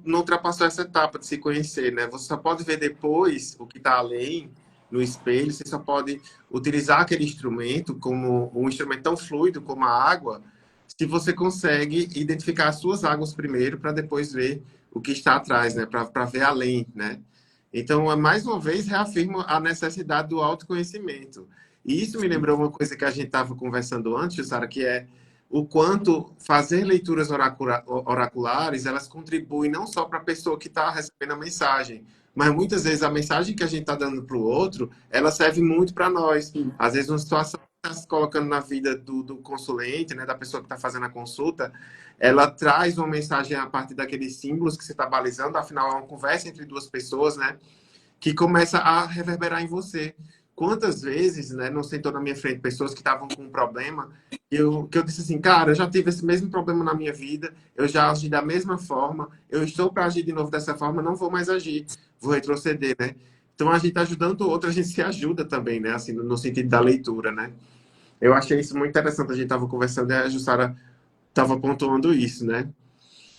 não ultrapassou essa etapa de se conhecer, né? Você só pode ver depois o que está além no espelho, você só pode utilizar aquele instrumento como um instrumento tão fluido como a água, se você consegue identificar as suas águas primeiro para depois ver o que está atrás, né? Para ver além, né? Então, mais uma vez, reafirmo a necessidade do autoconhecimento. E isso me lembrou uma coisa que a gente estava conversando antes, Sara, que é o quanto fazer leituras oraculares, elas contribuem não só para a pessoa que está recebendo a mensagem, mas muitas vezes a mensagem que a gente está dando para o outro, ela serve muito para nós. Às vezes, uma situação que está se colocando na vida do consulente, né, da pessoa que está fazendo a consulta, ela traz uma mensagem a partir daqueles símbolos que você está balizando, afinal, é uma conversa entre duas pessoas, né, que começa a reverberar em você. Quantas vezes, né, não sentou na minha frente pessoas que estavam com um problema, que eu disse assim, cara, eu já tive esse mesmo problema na minha vida, eu já agi da mesma forma, eu estou para agir de novo dessa forma, não vou mais agir, vou retroceder, né? Então, a gente ajudando o outro, a gente se ajuda também, né, assim, no sentido da leitura, né? Eu achei isso muito interessante, a gente estava conversando e a Jussara estava pontuando isso, né?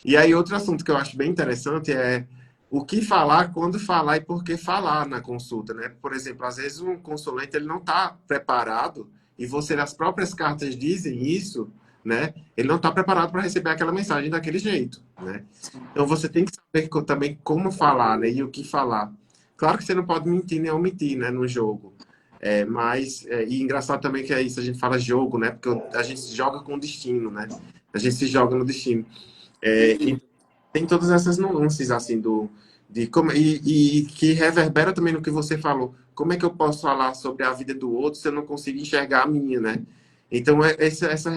E aí, outro assunto que eu acho bem interessante é o que falar, quando falar e por que falar na consulta, né? Por exemplo, às vezes um consulente ele não está preparado e você, as próprias cartas dizem isso, né? Ele não está preparado para receber aquela mensagem daquele jeito, né? Então você tem que saber também como falar, né? E o que falar. Claro que você não pode mentir nem omitir, né? No jogo. E engraçado também que é isso, a gente fala jogo, né? Porque a gente se joga com o destino, né? A gente se joga no destino. E tem todas essas nuances, assim, e que reverbera também no que você falou. Como é que eu posso falar sobre a vida do outro se eu não consigo enxergar a minha, né? Então, essa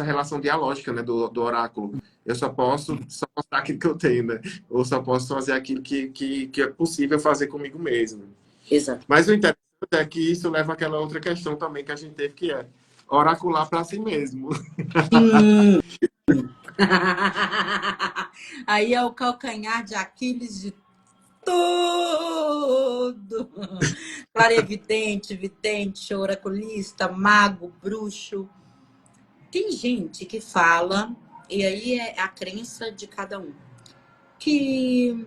relação dialógica, né, do oráculo. Eu só posso mostrar aquilo que eu tenho, né? Ou só posso fazer aquilo que é possível fazer comigo mesmo. Exato. Mas o interessante é que isso leva àquela outra questão também que a gente teve, que é oracular para si mesmo. Sim. Aí é o calcanhar de Aquiles de tudo. Clarevidente, vidente, oraculista, mago, bruxo. Tem gente que fala, e aí é a crença de cada um, que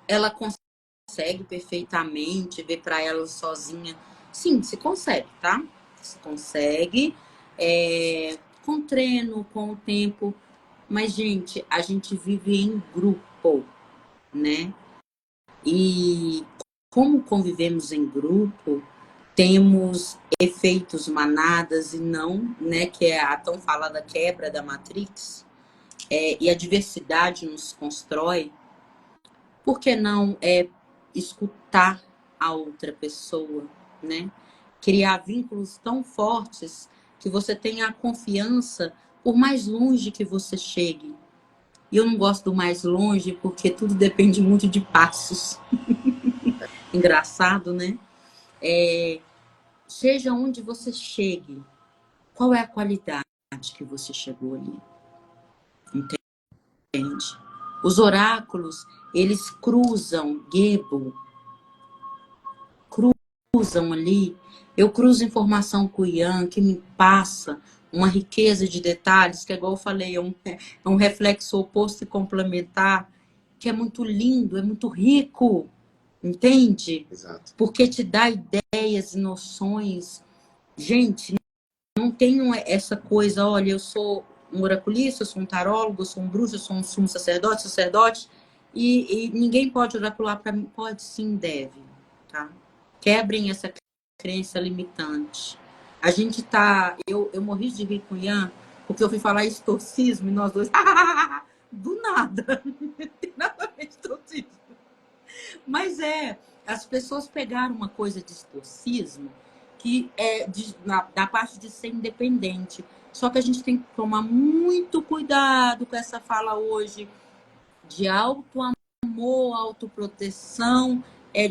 ela consegue perfeitamente ver para ela sozinha. Sim, se consegue, tá? Se consegue, com treino, com o tempo. Mas, gente, a gente vive em grupo, né? E como convivemos em grupo, temos efeitos manadas e não, né? Que é a tão falada quebra da Matrix. E a diversidade nos constrói. Por que não escutar a outra pessoa, né? Criar vínculos tão fortes que você tenha a confiança por mais longe que você chegue. E eu não gosto do mais longe porque tudo depende muito de passos. Engraçado, né? Seja onde você chegue, qual é a qualidade que você chegou ali? Entende? Os oráculos, eles cruzam Gebo, cruzam ali. Eu cruzo informação com o Ian, que me passa uma riqueza de detalhes, que, igual eu falei, é um reflexo oposto e complementar, que é muito lindo, é muito rico, entende? Exato. Porque te dá ideias e noções. Gente, não tenho essa coisa, olha, eu sou um oraculista, eu sou um tarólogo, eu sou um bruxo, eu sou um sumo sacerdote, e ninguém pode oracular para mim. Pode sim, deve, tá? Quebrem essa crença limitante. A gente tá. Eu morri de rir com o Ian, porque eu fui falar exorcismo e nós dois. Do nada. Não tem nada a ver com exorcismo. Mas as pessoas pegaram uma coisa de exorcismo que é da parte de ser independente. Só que a gente tem que tomar muito cuidado com essa fala hoje de auto-amor, autoproteção,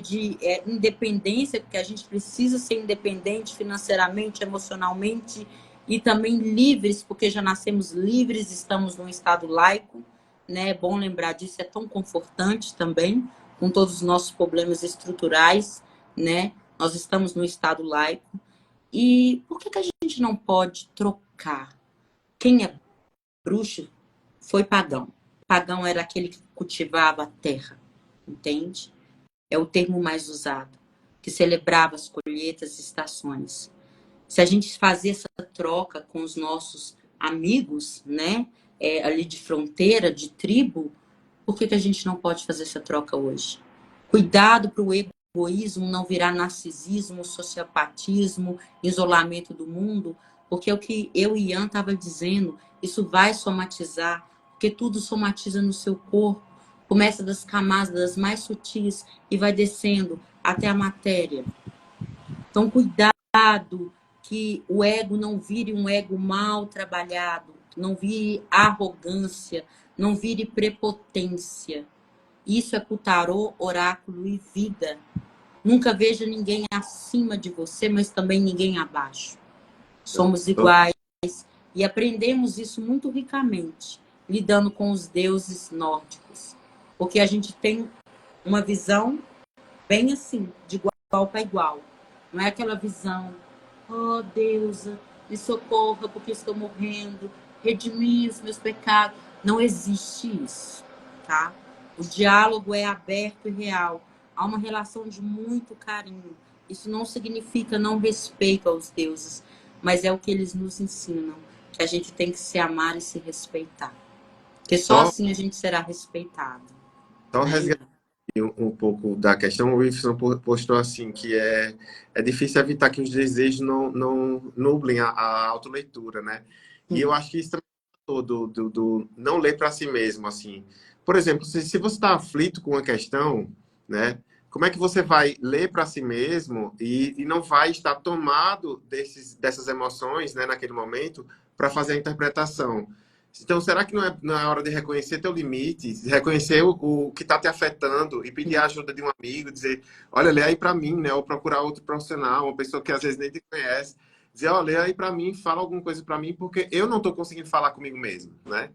de independência, porque a gente precisa ser independente financeiramente, emocionalmente e também livres, porque já nascemos livres, estamos num estado laico, né? É bom lembrar disso, é tão confortante também, com todos os nossos problemas estruturais, né? Nós estamos no estado laico. E por que a gente não pode trocar? Quem é bruxo foi pagão. Pagão era aquele que cultivava a terra, entende? É o termo mais usado, que celebrava as colheitas e estações. Se a gente fazer essa troca com os nossos amigos, né, ali de fronteira, de tribo, por que a gente não pode fazer essa troca hoje? Cuidado para o egoísmo não virar narcisismo, sociopatismo, isolamento do mundo, porque é o que eu e Ian estava dizendo, isso vai somatizar, porque tudo somatiza no seu corpo, começa das camadas mais sutis e vai descendo até a matéria. Então, cuidado que o ego não vire um ego mal trabalhado, não vire arrogância, não vire prepotência. Isso é pro tarô, oráculo e vida. Nunca veja ninguém acima de você, mas também ninguém abaixo. Somos iguais e aprendemos isso muito ricamente, lidando com os deuses nórdicos. Porque a gente tem uma visão bem assim, de igual para igual. Não é aquela visão, oh deusa, me socorra porque estou morrendo, redimir os meus pecados. Não existe isso, tá? O diálogo é aberto e real. Há uma relação de muito carinho. Isso não significa não respeito aos deuses, mas é o que eles nos ensinam, que a gente tem que se amar e se respeitar. Porque só Só, assim a gente será respeitado. só Né? resgatar um pouco da questão, o Wilson postou assim, que é difícil evitar que os desejos não nublem a autoleitura, né? E eu acho que isso também é do não ler para si mesmo, assim. Por exemplo, se você está aflito com uma questão, né? Como é que você vai ler para si mesmo e não vai estar tomado dessas emoções, né, naquele momento, para fazer a interpretação? Então, será que não é hora de reconhecer teu limite, reconhecer o que está te afetando e pedir a ajuda de um amigo, dizer, olha, lê aí para mim, né? Ou procurar outro profissional, uma pessoa que às vezes nem te conhece, dizer, olha, lê aí para mim, fala alguma coisa para mim, porque eu não estou conseguindo falar comigo mesmo, né?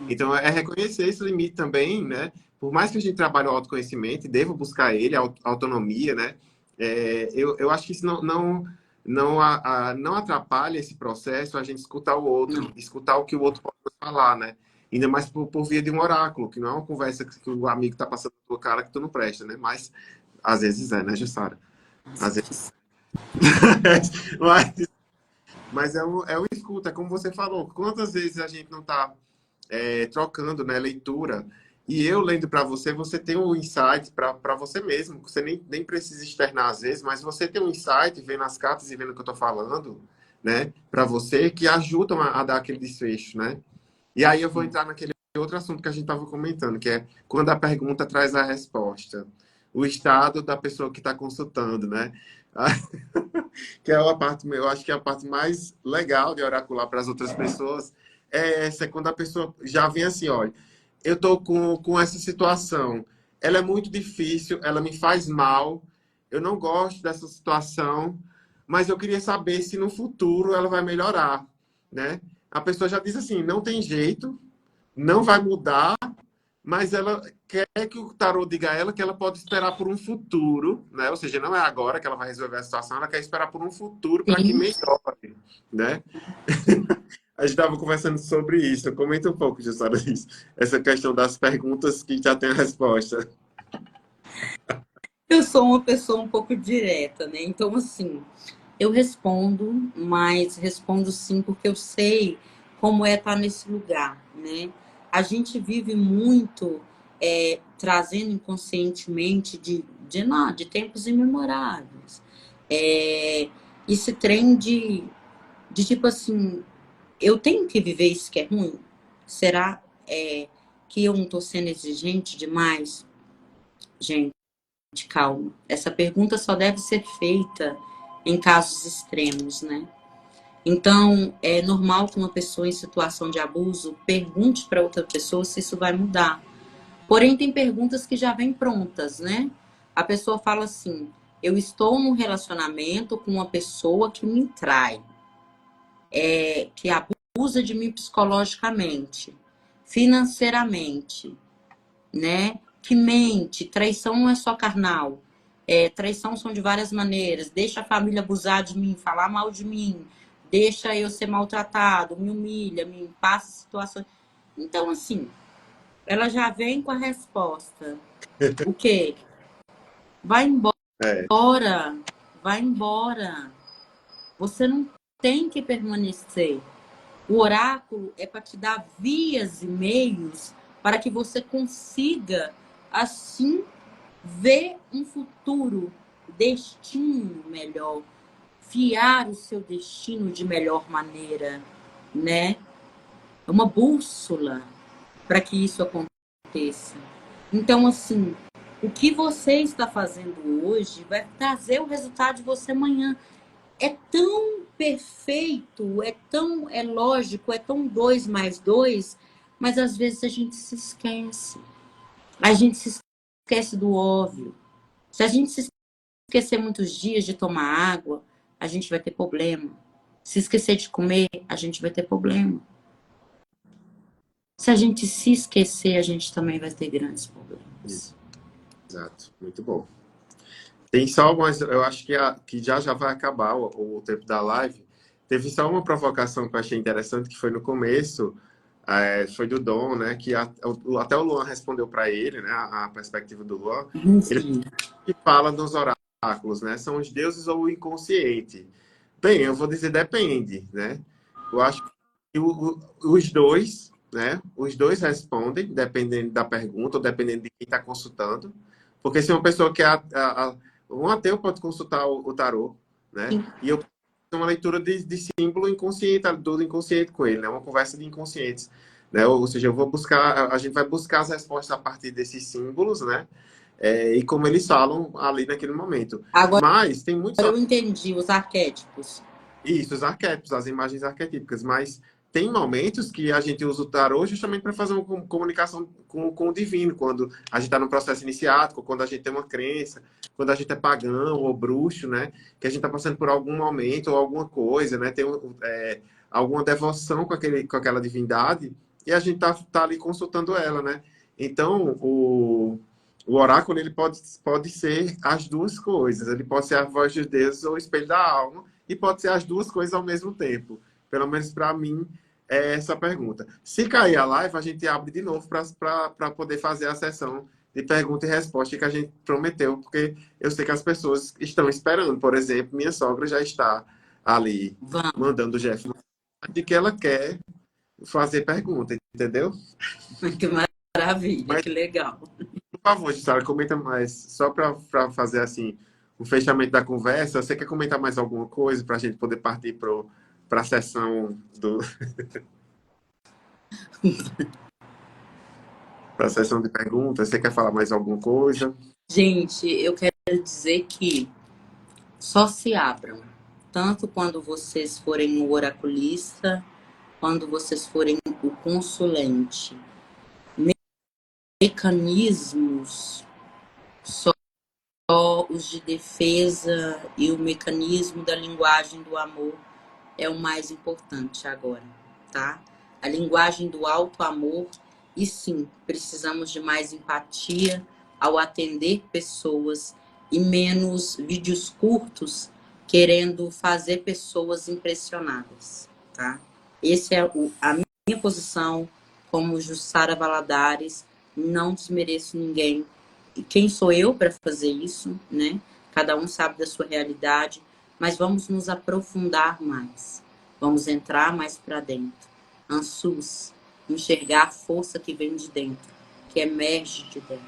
Então, é reconhecer esse limite também, né? Por mais que a gente trabalhe o autoconhecimento e deva buscar ele, a autonomia, né? Eu acho que isso não atrapalha esse processo a gente escutar o outro, Não. escutar o que o outro pode falar, né? Ainda mais por via de um oráculo, que não é uma conversa que o amigo está passando na tua cara que tu não presta, né? Mas às vezes é, né, Jussara? Às vezes. mas mas é um escuta, é como você falou. Quantas vezes a gente não está trocando, né, leitura. E eu lendo para você, você tem um insight para você mesmo. Você nem precisa externar às vezes, mas você tem um insight vendo as cartas e vendo o que eu estou falando, né, para você, que ajudam a dar aquele desfecho, né? E aí eu vou entrar naquele outro assunto que a gente estava comentando, que é quando a pergunta traz a resposta. O estado da pessoa que está consultando, né? Que é a parte, eu acho que é a parte mais legal de oracular para as outras pessoas, é quando a pessoa já vem assim, olha, eu tô com essa situação, ela é muito difícil, ela me faz mal, eu não gosto dessa situação, mas eu queria saber se no futuro ela vai melhorar, né? A pessoa já diz assim, não tem jeito, não vai mudar, mas ela quer que o tarô diga a ela que ela pode esperar por um futuro, né? Ou seja, não é agora que ela vai resolver a situação, ela quer esperar por um futuro para que Sim. melhore, né? A gente estava conversando sobre isso. Comenta um pouco, Jussara, isso. Essa questão das perguntas que já tem a resposta. Eu sou uma pessoa um pouco direta, né? Então, assim, eu respondo, mas respondo sim porque eu sei como é estar nesse lugar, né? A gente vive muito trazendo inconscientemente de tempos imemoráveis. É, esse trem de tipo assim, eu tenho que viver isso que é ruim? Será que eu não estou sendo exigente demais? Gente, calma. Essa pergunta só deve ser feita em casos extremos, né? Então, é normal que uma pessoa em situação de abuso pergunte para outra pessoa se isso vai mudar. Porém, tem perguntas que já vêm prontas, né? A pessoa fala assim: eu estou num relacionamento com uma pessoa que me trai, que abusa de mim psicologicamente, financeiramente, né? Que mente, traição não é só carnal. Traição são de várias maneiras. Deixa a família abusar de mim, falar mal de mim, deixa eu ser maltratado, me humilha, me passa situações. Então, assim, ela já vem com a resposta. O quê? Vai É, embora, vai embora. Você não tem que permanecer. O oráculo é para te dar vias e meios para que você consiga, assim, ver um futuro, destino melhor, fiar o seu destino de melhor maneira, né? É uma bússola para que isso aconteça. Então, assim, o que você está fazendo hoje vai trazer o resultado de você amanhã. É tão perfeito, é lógico, é tão 2 mais 2, mas às vezes a gente se esquece. A gente se esquece do óbvio. Se a gente se esquecer muitos dias de tomar água, a gente vai ter problema. Se esquecer de comer, a gente vai ter problema. Se a gente se esquecer, a gente também vai ter grandes problemas. exato. Muito bom. Tem só algumas, eu acho que já vai acabar o tempo da live. Teve só uma provocação que eu achei interessante, que foi no começo, foi do Dom, né? Que até o Luan respondeu para ele, né? A perspectiva do Luan. Ele Sim. fala dos oráculos, né? São os deuses ou o inconsciente? Bem, eu vou dizer depende, né? Eu acho que os dois, né? Os dois respondem, dependendo da pergunta ou dependendo de quem está consultando. Porque se uma pessoa quer um ateu pode consultar o tarô, né? E eu tenho uma leitura de símbolo inconsciente, do inconsciente com ele, né? Uma conversa de inconscientes, né? Ou seja, eu vou buscar, a gente vai buscar as respostas a partir desses símbolos, né? E como eles falam ali naquele momento. Agora Mas tem muitos eu entendi os arquétipos. isso, os arquétipos, as imagens arquetípicas, mas tem momentos que a gente usa o tarô justamente para fazer uma comunicação com o divino, quando a gente está no processo iniciático, quando a gente tem uma crença, quando a gente é pagão ou bruxo, né? Que a gente está passando por algum momento ou alguma coisa, né? Tem alguma devoção com aquela divindade e a gente tá ali consultando ela, né? Então, o oráculo ele pode ser as duas coisas. Ele pode ser a voz de Deus ou o espelho da alma e pode ser as duas coisas ao mesmo tempo. Pelo menos para mim, é essa a pergunta. Se cair a live, a gente abre de novo para poder fazer a sessão de pergunta e resposta que a gente prometeu, porque eu sei que as pessoas estão esperando. Por exemplo, minha sogra já está ali Vamos. mandando o Jeff de que ela quer fazer pergunta, entendeu? Que maravilha, Mas, que legal. por favor, Gisela, comenta mais, só para fazer assim o fechamento da conversa. Você quer comentar mais alguma coisa para a gente poder partir para a sessão para a sessão de perguntas? Você quer falar mais alguma coisa? Gente, eu quero dizer que só se abram, tanto quando vocês forem o oraculista, quando vocês forem o consulente. Mecanismos, só os de defesa e o mecanismo da linguagem do amor é o mais importante agora, tá? A linguagem do alto amor, e sim, precisamos de mais empatia ao atender pessoas e menos vídeos curtos querendo fazer pessoas impressionadas, tá? Esse é a minha posição como Jussara Valadares. Não desmereço ninguém. E quem sou eu para fazer isso, né? Cada um sabe da sua realidade, mas vamos nos aprofundar mais. Vamos entrar mais para dentro. Ansus, enxergar a força que vem de dentro, que emerge de dentro,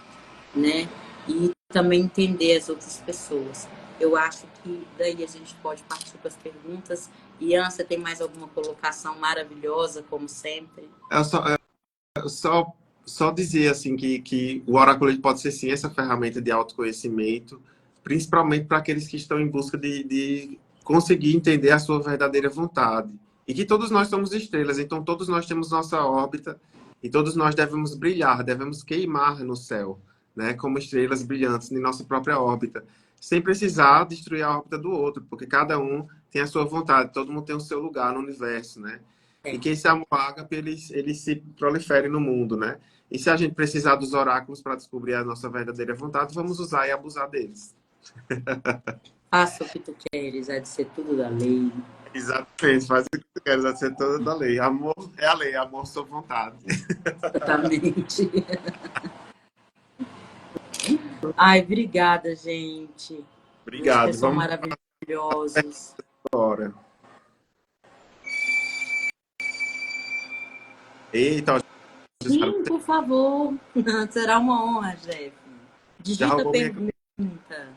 né? E também entender as outras pessoas. Eu acho que daí a gente pode partir para as perguntas. Ian, você tem mais alguma colocação maravilhosa, como sempre? Eu só dizer assim que o oráculo ele pode ser sim essa ferramenta de autoconhecimento, principalmente para aqueles que estão em busca de conseguir entender a sua verdadeira vontade. E que todos nós somos estrelas, então todos nós temos nossa órbita e todos nós devemos brilhar, devemos queimar no céu, né, como estrelas brilhantes em nossa própria órbita, sem precisar destruir a órbita do outro, porque cada um tem a sua vontade, todo mundo tem o seu lugar no universo, né? E É. que esse amor ágape ele se prolifere no mundo, né? E se a gente precisar dos oráculos para descobrir a nossa verdadeira vontade, vamos usar e abusar deles. Faça o que tu queres, há de ser tudo da lei. Exatamente, faz o que tu queres, a ser toda da lei. Amor é a lei, amor sob vontade. Exatamente. Ai, obrigada, gente. Vocês Obrigado, são vamos maravilhosos. embora. Eita, Sim, por favor. Será uma honra, Jeff. já Digita a roubou minha... pergunta.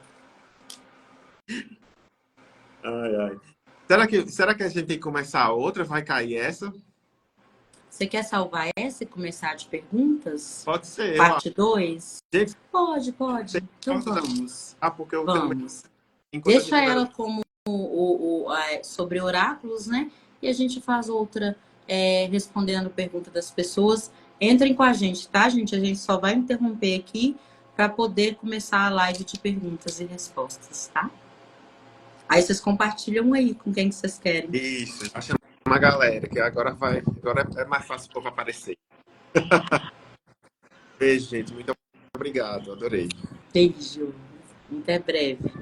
Ai, ai. Será que a gente tem que começar a outra? Vai cair essa? Você quer salvar essa e começar de perguntas? Pode ser, eu acho. Parte 2? Gente, Pode, tem pode. Então vamos. porque eu tenho medo. Vamos. Enquanto a gente Deixa tiver... ela como sobre oráculos, né? E a gente faz outra respondendo a pergunta das pessoas. Entrem com a gente, tá, gente? A gente só vai interromper aqui para poder começar a live de perguntas e respostas, tá? Aí vocês compartilham aí com quem que vocês querem. Isso, já chama a galera, que agora vai. Agora é mais fácil o povo aparecer. Beijo, gente. Muito obrigado. Adorei. Beijo. Até breve.